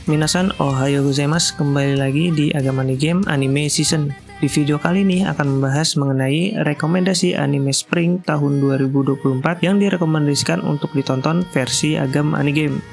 Minasan ohayo gozaimasu, kembali lagi di Agama Ni Game Anime Season. Di video kali ini akan membahas mengenai rekomendasi anime Spring tahun 2024 yang direkomendasikan untuk ditonton versi Agama Ni Game.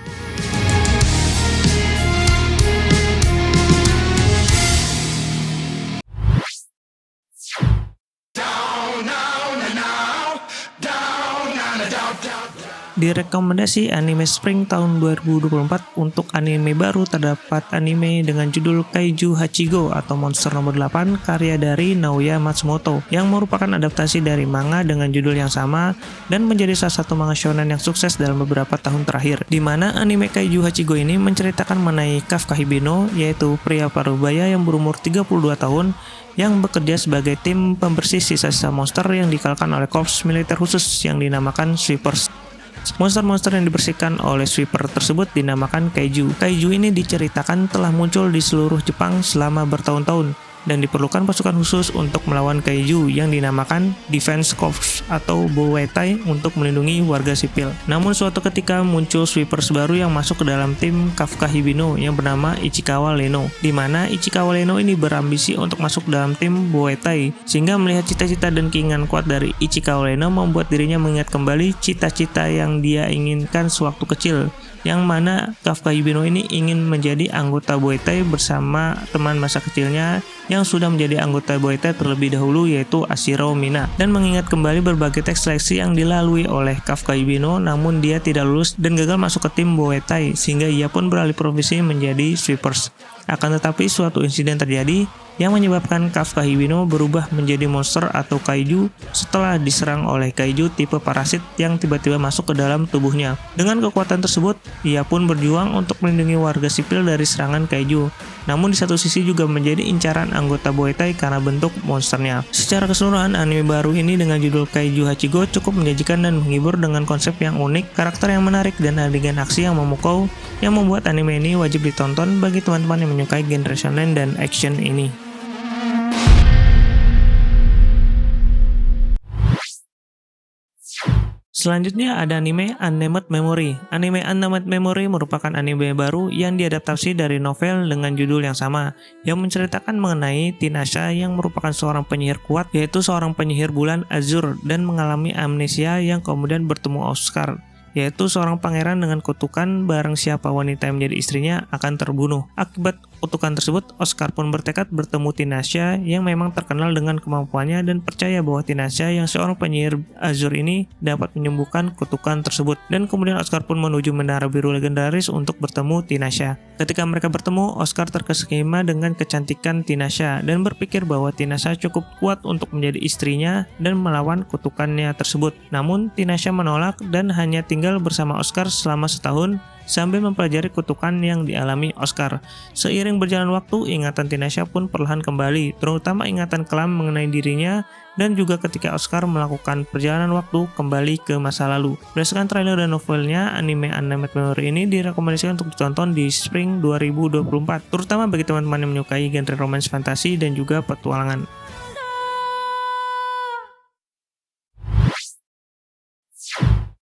Di rekomendasi anime Spring tahun 2024 untuk anime baru terdapat anime dengan judul Kaiju Hachigo atau Monster nomor 8 karya dari Naoya Matsumoto yang merupakan adaptasi dari manga dengan judul yang sama dan menjadi salah satu manga shonen yang sukses dalam beberapa tahun terakhir, di mana anime Kaiju Hachigo ini menceritakan mengenai Kafka Hibino, yaitu pria parubaya yang berumur 32 tahun yang bekerja sebagai tim pembersih sisa-sisa monster yang dikalahkan oleh korps militer khusus yang dinamakan Sweepers. Monster-monster yang dibersihkan oleh Sweeper tersebut dinamakan Kaiju. Kaiju ini diceritakan telah muncul di seluruh Jepang selama bertahun-tahun dan diperlukan pasukan khusus untuk melawan Kaiju yang dinamakan Defense Corps atau Bowetai untuk melindungi warga sipil. Namun suatu ketika muncul Sweepers baru yang masuk ke dalam tim Kafka Hibino yang bernama Ichikawa Leno, di mana Ichikawa Leno ini berambisi untuk masuk dalam tim Bowetai, sehingga melihat cita-cita dan keinginan kuat dari Ichikawa Leno membuat dirinya mengingat kembali cita-cita yang dia inginkan sewaktu kecil, yang mana Kafka Hibino ini ingin menjadi anggota Bowetai bersama teman masa kecilnya yang sudah menjadi anggota Bowetai terlebih dahulu, yaitu Ashiro Mina, dan mengingat kembali berbagai tes seleksi yang dilalui oleh Kafka Hibino, namun dia tidak lulus dan gagal masuk ke tim Bowetai, sehingga ia pun beralih profesi menjadi Sweepers. Akan tetapi suatu insiden terjadi yang menyebabkan Kafka Hibino berubah menjadi monster atau kaiju setelah diserang oleh kaiju tipe parasit yang tiba-tiba masuk ke dalam tubuhnya. Dengan kekuatan tersebut, ia pun berjuang untuk melindungi warga sipil dari serangan kaiju. Namun di satu sisi juga menjadi incaran anggota Bowetai karena bentuk monsternya. Secara keseluruhan, anime baru ini dengan judul Kaiju Hachigo cukup menjanjikan dan menghibur dengan konsep yang unik, karakter yang menarik, dan adegan aksi yang memukau yang membuat anime ini wajib ditonton bagi teman-teman yang menyukai genre shonen dan action ini. Selanjutnya ada anime Unnamed Memory. Anime Unnamed Memory merupakan anime baru yang diadaptasi dari novel dengan judul yang sama, yang menceritakan mengenai Tinasha yang merupakan seorang penyihir kuat, yaitu seorang penyihir bulan Azure, dan mengalami amnesia yang kemudian bertemu Oscar, yaitu seorang pangeran dengan kutukan barang siapa wanita yang menjadi istrinya akan terbunuh. Akibat kutukan tersebut, Oscar pun bertekad bertemu Tinasha yang memang terkenal dengan kemampuannya dan percaya bahwa Tinasha yang seorang penyihir Azure ini dapat menyembuhkan kutukan tersebut. Dan kemudian Oscar pun menuju menara biru legendaris untuk bertemu Tinasha. Ketika mereka bertemu, Oscar terkesima dengan kecantikan Tinasha dan berpikir bahwa Tinasha cukup kuat untuk menjadi istrinya dan melawan kutukannya tersebut. Namun Tinasha menolak dan hanya tinggal bersama Oscar selama setahun sambil mempelajari kutukan yang dialami Oscar. Seiring berjalan waktu, ingatan Tinasha pun perlahan kembali, terutama ingatan kelam mengenai dirinya dan juga ketika Oscar melakukan perjalanan waktu kembali ke masa lalu. Berdasarkan trailer dan novelnya, anime Unnamed Memory ini direkomendasikan untuk ditonton di Spring 2024, terutama bagi teman-teman yang menyukai genre romance fantasi dan juga petualangan.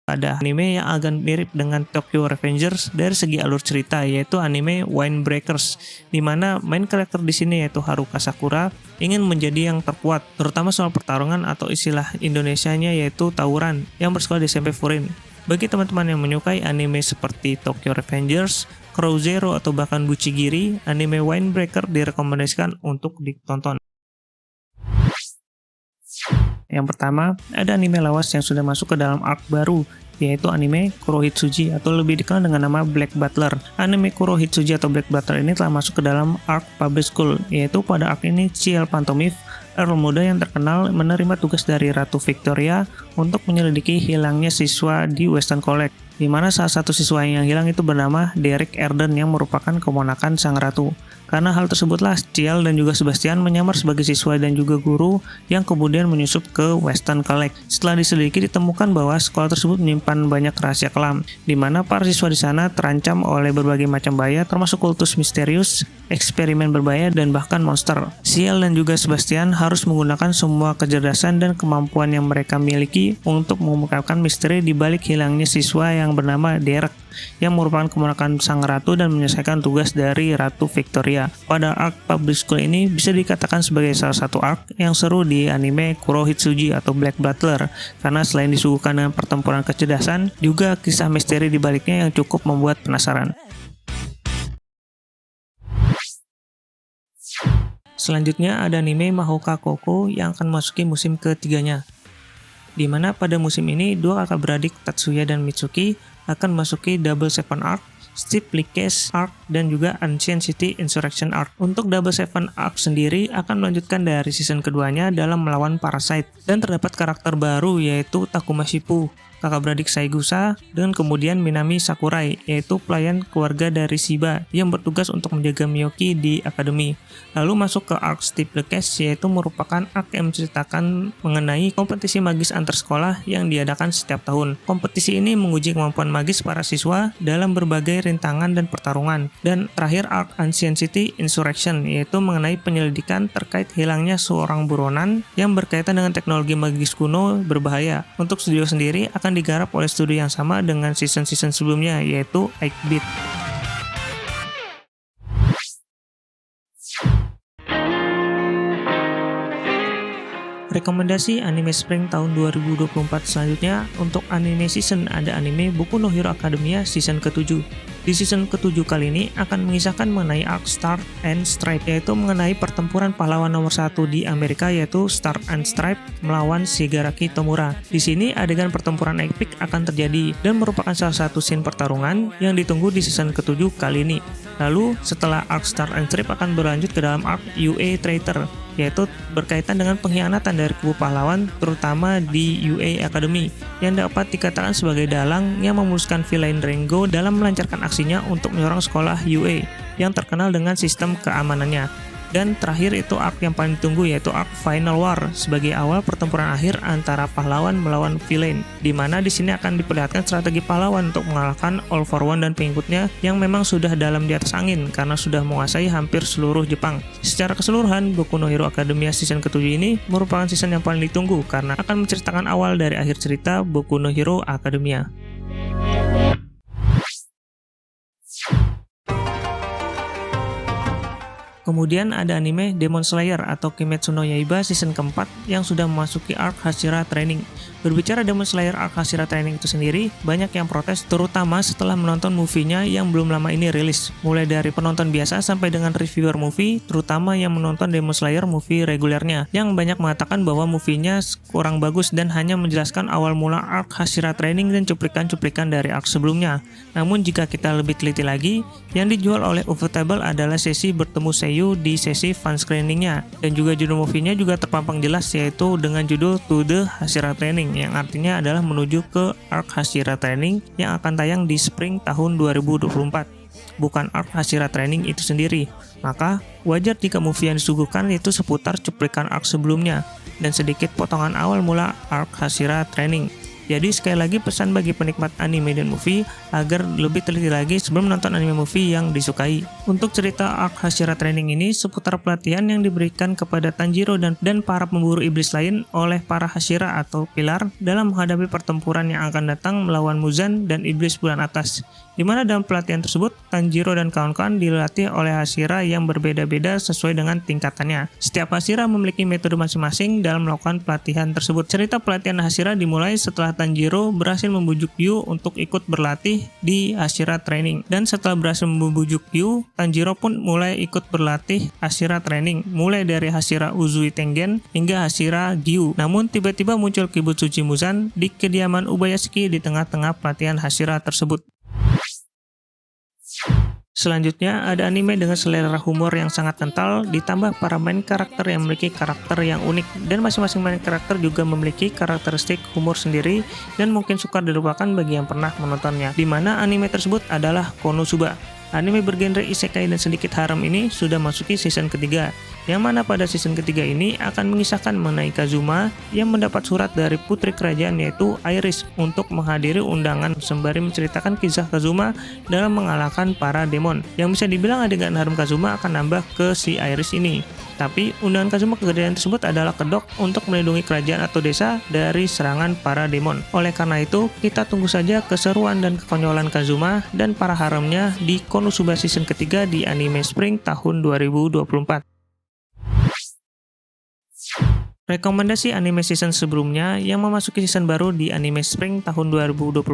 Ada anime yang agak mirip dengan Tokyo Revengers dari segi alur cerita, yaitu anime Windbreakers, di mana main karakter di sini yaitu Haruka Sakura ingin menjadi yang terkuat, terutama soal pertarungan atau istilah Indonesianya yaitu tawuran, yang bersekolah di SMP Furin. Bagi teman-teman yang menyukai anime seperti Tokyo Revengers, Crow Zero, atau bahkan Buchigiri, anime Windbreaker direkomendasikan untuk ditonton. Yang pertama, ada anime lawas yang sudah masuk ke dalam arc baru, yaitu anime Kurohitsuji atau lebih dikenal dengan nama Black Butler. Anime Kurohitsuji atau Black Butler ini telah masuk ke dalam arc Public School, yaitu pada arc ini Ciel Pantomime, Earl muda yang terkenal, menerima tugas dari Ratu Victoria untuk menyelidiki hilangnya siswa di Western College, di mana salah satu siswa yang hilang itu bernama Derek Erden yang merupakan keponakan sang ratu. Karena hal tersebutlah, Ciel dan juga Sebastian menyamar sebagai siswa dan juga guru yang kemudian menyusup ke Western College. Setelah diselidiki, ditemukan bahwa sekolah tersebut menyimpan banyak rahasia kelam, di mana para siswa di sana terancam oleh berbagai macam bahaya, termasuk kultus misterius, eksperimen berbahaya, dan bahkan monster. Ciel dan juga Sebastian harus menggunakan semua kecerdasan dan kemampuan yang mereka miliki untuk mengungkapkan misteri di balik hilangnya siswa yang yang bernama Derek, yang merupakan keponakan sang ratu dan menyelesaikan tugas dari Ratu Victoria. Pada arc Public School ini bisa dikatakan sebagai salah satu arc yang seru di anime Kurohitsuji atau Black Butler, karena selain disuguhkan dengan pertempuran kecerdasan, juga kisah misteri di baliknya yang cukup membuat penasaran. Selanjutnya ada anime Mahoka Koko yang akan memasuki musim ketiganya, di mana pada musim ini dua kakak beradik Tatsuya dan Mitsuki akan memasuki Double Seven Arc, Steep Leakage Arc, dan juga Ancient City Insurrection Arc. Untuk Double Seven Arc sendiri akan melanjutkan dari season keduanya dalam melawan Parasite, dan terdapat karakter baru yaitu Takuma Shippu, kakak beradik Saigusa, dan kemudian Minami Sakurai, yaitu pelayan keluarga dari Shiba yang bertugas untuk menjaga Miyoki di akademi. Lalu masuk ke arc Steep Leakage, yaitu merupakan arc yang menceritakan mengenai kompetisi magis antar sekolah yang diadakan setiap tahun. Kompetisi ini menguji kemampuan magis para siswa dalam berbagai rintangan dan pertarungan. Dan terakhir arc Ancient City Insurrection, yaitu mengenai penyelidikan terkait hilangnya seorang buronan yang berkaitan dengan teknologi magis kuno berbahaya. Untuk studio sendiri akan digarap oleh studio yang sama dengan season-season sebelumnya, yaitu 8-Bit. Rekomendasi anime Spring tahun 2024 selanjutnya, untuk anime season ada anime Boku no Hero Academia season ke-7. Di season ke-7 kali ini akan mengisahkan mengenai arc Start and Stripe, yaitu mengenai pertempuran pahlawan nomor 1 di Amerika, yaitu Start and Stripe melawan Shigaraki Tomura. Di sini adegan pertempuran epik akan terjadi dan merupakan salah satu scene pertarungan yang ditunggu di season ke-7 kali ini. Lalu setelah arc Start and Stripe akan berlanjut ke dalam arc UA Traitor, yaitu berkaitan dengan pengkhianatan dari kubu pahlawan terutama di UA Academy yang dapat dikatakan sebagai dalang yang memuluskan villain Rengo dalam melancarkan aksinya untuk menyerang sekolah UA yang terkenal dengan sistem keamanannya. Dan terakhir itu arc yang paling ditunggu, yaitu arc Final War sebagai awal pertempuran akhir antara pahlawan melawan villain, di mana di sini akan diperlihatkan strategi pahlawan untuk mengalahkan All for One dan pengikutnya yang memang sudah dalam di atas angin karena sudah menguasai hampir seluruh Jepang. Secara keseluruhan, Boku no Hero Academia season ke-7 ini merupakan season yang paling ditunggu karena akan menceritakan awal dari akhir cerita Boku no Hero Academia. Kemudian ada anime Demon Slayer atau Kimetsu no Yaiba season keempat yang sudah memasuki arc Hashira Training. Berbicara Demon Slayer arc Hashira Training itu sendiri, banyak yang protes terutama setelah menonton movie-nya yang belum lama ini rilis. Mulai dari penonton biasa sampai dengan reviewer movie, terutama yang menonton Demon Slayer movie regulernya, yang banyak mengatakan bahwa movie-nya kurang bagus dan hanya menjelaskan awal mula arc Hashira Training dan cuplikan-cuplikan dari arc sebelumnya. Namun jika kita lebih teliti lagi, yang dijual oleh Ufotable adalah sesi bertemu Seiyu di sesi fan screening-nya, dan juga judul movie-nya juga terpampang jelas, yaitu dengan judul To the Hashira Training, yang artinya adalah menuju ke arc Hashira Training yang akan tayang di spring tahun 2024, bukan arc Hashira Training itu sendiri. Maka wajar jika movie yang disuguhkan itu seputar cuplikan arc sebelumnya dan sedikit potongan awal mula arc Hashira Training. Jadi sekali lagi pesan bagi penikmat anime dan movie agar lebih teliti lagi sebelum menonton anime movie yang disukai. Untuk cerita arc Hashira Training ini seputar pelatihan yang diberikan kepada Tanjiro dan para pemburu iblis lain oleh para Hashira atau pilar dalam menghadapi pertempuran yang akan datang melawan Muzan dan iblis bulan atas. Di mana dalam pelatihan tersebut, Tanjiro dan kawan-kawan dilatih oleh Hashira yang berbeda-beda sesuai dengan tingkatannya. Setiap Hashira memiliki metode masing-masing dalam melakukan pelatihan tersebut. Cerita pelatihan Hashira dimulai setelah Tanjiro berhasil membujuk Yu untuk ikut berlatih di Hashira Training. Dan setelah berhasil membujuk Yu, Tanjiro pun mulai ikut berlatih Hashira Training, mulai dari Hashira Uzui Tengen hingga Hashira Gyu. Namun tiba-tiba muncul Kibutsuji Muzan di kediaman Ubayashiki di tengah-tengah pelatihan Hashira tersebut. Selanjutnya ada anime dengan selera humor yang sangat kental ditambah para main karakter yang memiliki karakter yang unik, dan masing-masing main karakter juga memiliki karakteristik humor sendiri dan mungkin sukar dilupakan bagi yang pernah menontonnya. Di mana anime tersebut adalah Konosuba. Anime bergenre isekai dan sedikit harem ini sudah masuki season ketiga, yang mana pada season ketiga ini akan mengisahkan mengenai Kazuma yang mendapat surat dari putri kerajaan yaitu Iris untuk menghadiri undangan sembari menceritakan kisah Kazuma dalam mengalahkan para demon. Yang bisa dibilang adegan harem Kazuma akan nambah ke si Iris ini. Tapi undangan Kazuma ke kejadian tersebut adalah kedok untuk melindungi kerajaan atau desa dari serangan para demon. Oleh karena itu, kita tunggu saja keseruan dan kekonyolan Kazuma dan para haremnya di Konosuba season ketiga di anime Spring tahun 2024. Rekomendasi anime season sebelumnya yang memasuki season baru di anime Spring tahun 2024,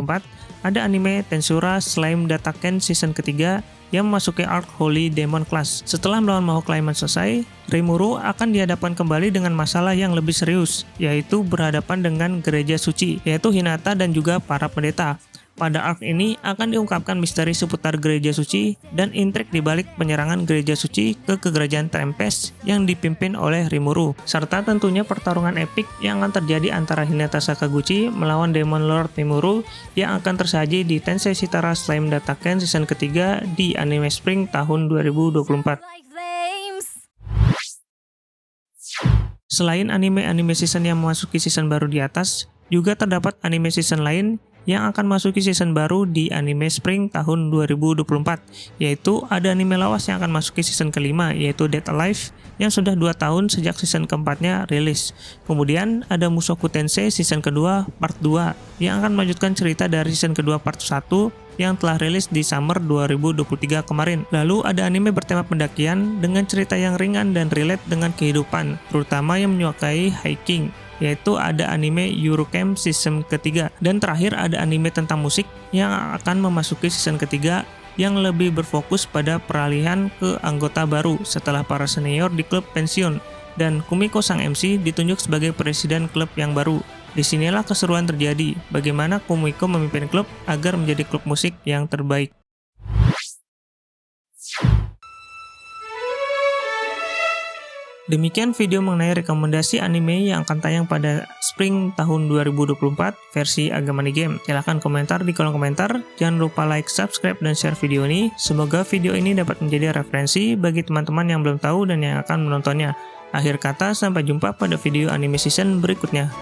ada anime Tensura Slime Dataken season ketiga yang memasuki arc Holy Demon Class. Setelah melawan makhluk Climax selesai, Rimuru akan dihadapkan kembali dengan masalah yang lebih serius, yaitu berhadapan dengan gereja suci, yaitu Hinata dan juga para pendeta. Pada arc ini akan diungkapkan misteri seputar gereja suci dan intrik dibalik penyerangan gereja suci ke kerajaan Tempest yang dipimpin oleh Rimuru, serta tentunya pertarungan epik yang akan terjadi antara Hinata Sakaguchi melawan Demon Lord Rimuru yang akan tersaji di Tensei Shitara Slime Dataken season ketiga di anime Spring tahun 2024. Selain anime-anime season yang memasuki season baru di atas, juga terdapat anime season lain yang akan masuki season baru di anime Spring tahun 2024, yaitu ada anime lawas yang akan masuki season kelima, yaitu Dead Alive yang sudah 2 tahun sejak season keempatnya rilis. Kemudian ada Mushoku Tensei season kedua part 2 yang akan melanjutkan cerita dari season kedua part 1 yang telah rilis di summer 2023 kemarin. Lalu ada anime bertema pendakian dengan cerita yang ringan dan relate dengan kehidupan, terutama yang menyukai hiking, yaitu ada anime Eurocamp season ketiga. Dan terakhir ada anime tentang musik yang akan memasuki season ketiga yang lebih berfokus pada peralihan ke anggota baru setelah para senior di klub pensiun dan Kumiko sang MC ditunjuk sebagai presiden klub yang baru. Disinilah keseruan terjadi, bagaimana Kumiko memimpin klub agar menjadi klub musik yang terbaik. Demikian video mengenai rekomendasi anime yang akan tayang pada Spring tahun 2024 versi Agamani Game. Silahkan komentar di kolom komentar. Jangan lupa like, subscribe, dan share video ini. Semoga video ini dapat menjadi referensi bagi teman-teman yang belum tahu dan yang akan menontonnya. Akhir kata, sampai jumpa pada video anime season berikutnya.